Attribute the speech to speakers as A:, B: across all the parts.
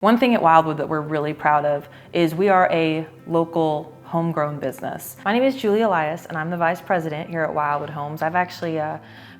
A: One thing at Wyldewood that we're really proud of is we are a local homegrown business. My name is Julie Elias and I'm the Vice President here at Wyldewood Homes. I've actually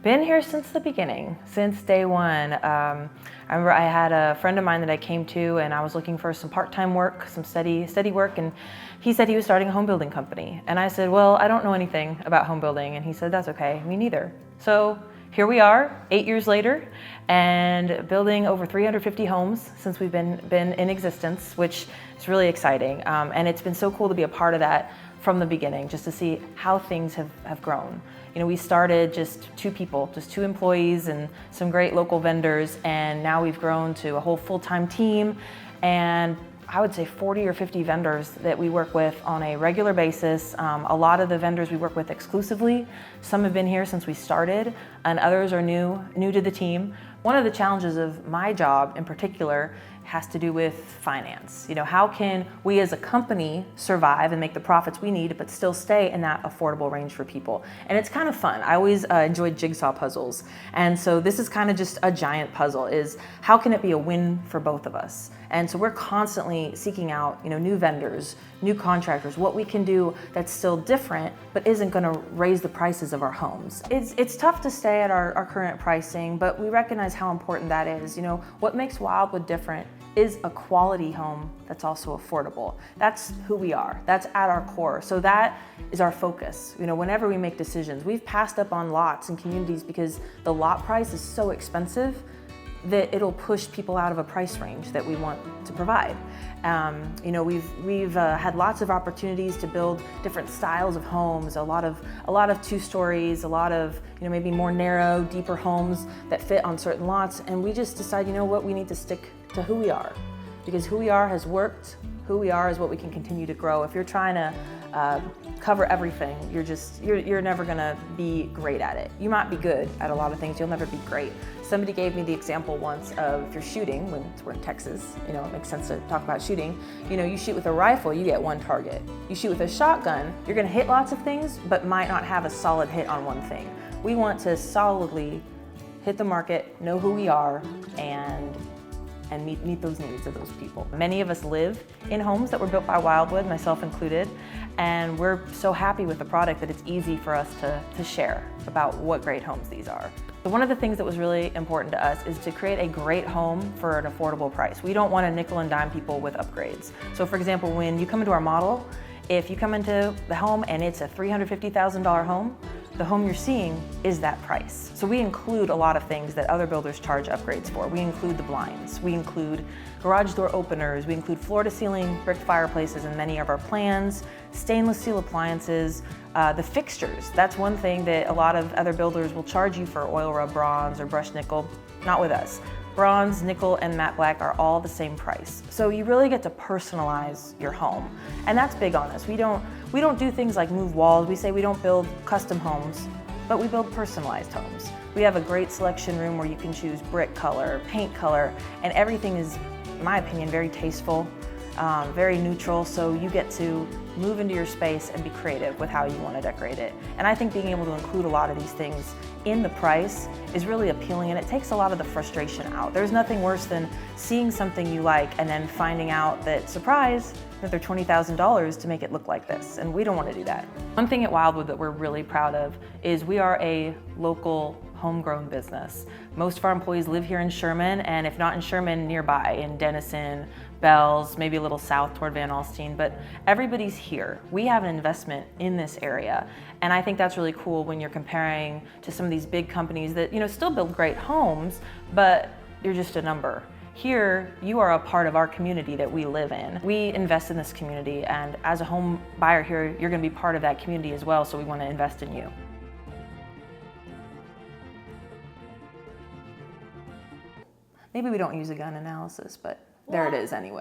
A: been here since the beginning, since day one. I remember I had a friend of mine that I came to and I was looking for some part-time work, some steady work, and he said he was starting a home building company. And I said, well, I don't know anything about home building. And he said, that's okay, me neither. So here we are, 8 years later, and building over 350 homes since we've been in existence, which is really exciting. And it's been so cool to be a part of that from the beginning, just to see how things have grown. You know, we started just 2 people, just 2 employees and some great local vendors, and now we've grown to a whole full-time team, and I would say 40 or 50 vendors that we work with on a regular basis. A lot of the vendors we work with exclusively. Some have been here since we started, and others are new to the team. One of the challenges of my job in particular has to do with finance. You know, how can we as a company survive and make the profits we need but still stay in that affordable range for people? And it's kind of fun. I always enjoyed jigsaw puzzles. And so this is kind of just a giant puzzle, is how can it be a win for both of us? And so we're constantly seeking out, you know, new vendors, new contractors, what we can do that's still different but isn't going to raise the prices of our homes. It's tough to stay at our current pricing, but we recognize how important that is. You know, what makes Wyldewood different is a quality home that's also affordable. That's who we are. That's at our core. So that is our focus. You know, whenever we make decisions, we've passed up on lots and communities because the lot price is so expensive that it'll push people out of a price range that we want to provide. You know, we've had lots of opportunities to build different styles of homes, a lot of 2 stories, a lot of, you know, maybe more narrow, deeper homes that fit on certain lots, and we just decide, you know what, we need to stick to who we are, because who we are has worked. Who we are is what we can continue to grow. If you're trying to cover everything, you're never gonna be great at it. You might be good at a lot of things, you'll never be great. Somebody gave me the example once of if you're shooting, when we're in Texas, you know, it makes sense to talk about shooting. You know, you shoot with a rifle, you get 1 target. You shoot with a shotgun, you're gonna hit lots of things, but might not have a solid hit on one thing. We want to solidly hit the market, know who we are, and meet those needs of those people. Many of us live in homes that were built by Wyldewood, myself included, and we're so happy with the product that it's easy for us to share about what great homes these are. So one of the things that was really important to us is to create a great home for an affordable price. We don't want to nickel and dime people with upgrades. So for example, when you come into our model, if you come into the home and it's a $350,000 home, the home you're seeing is that price. So we include a lot of things that other builders charge upgrades for. We include the blinds, we include garage door openers, we include floor-to-ceiling brick fireplaces in many of our plans, stainless steel appliances, the fixtures. That's one thing that a lot of other builders will charge you for oil rub bronze or brushed nickel. Not with us. Bronze, nickel, and matte black are all the same price. So you really get to personalize your home. And that's big on us. We don't do things like move walls. We say we don't build custom homes, but we build personalized homes. We have a great selection room where you can choose brick color, paint color, and everything is, in my opinion, very tasteful, very neutral, so you get to move into your space and be creative with how you want to decorate it. And I think being able to include a lot of these things in the price is really appealing, and it takes a lot of the frustration out. There's nothing worse than seeing something you like and then finding out that, surprise, that they're $20,000 to make it look like this, and we don't want to do that. One thing at Wyldewood that we're really proud of is we are a local homegrown business. Most of our employees live here in Sherman, and if not in Sherman, nearby, in Denison, Bells, maybe a little south toward Van Alstyne, but everybody's here. We have an investment in this area, and I think that's really cool when you're comparing to some of these big companies that, you know, still build great homes, but you're just a number. Here, you are a part of our community that we live in. We invest in this community, and as a home buyer here, you're gonna be part of that community as well, so we wanna invest in you. Maybe we don't use a gun analysis, but there it is anyway.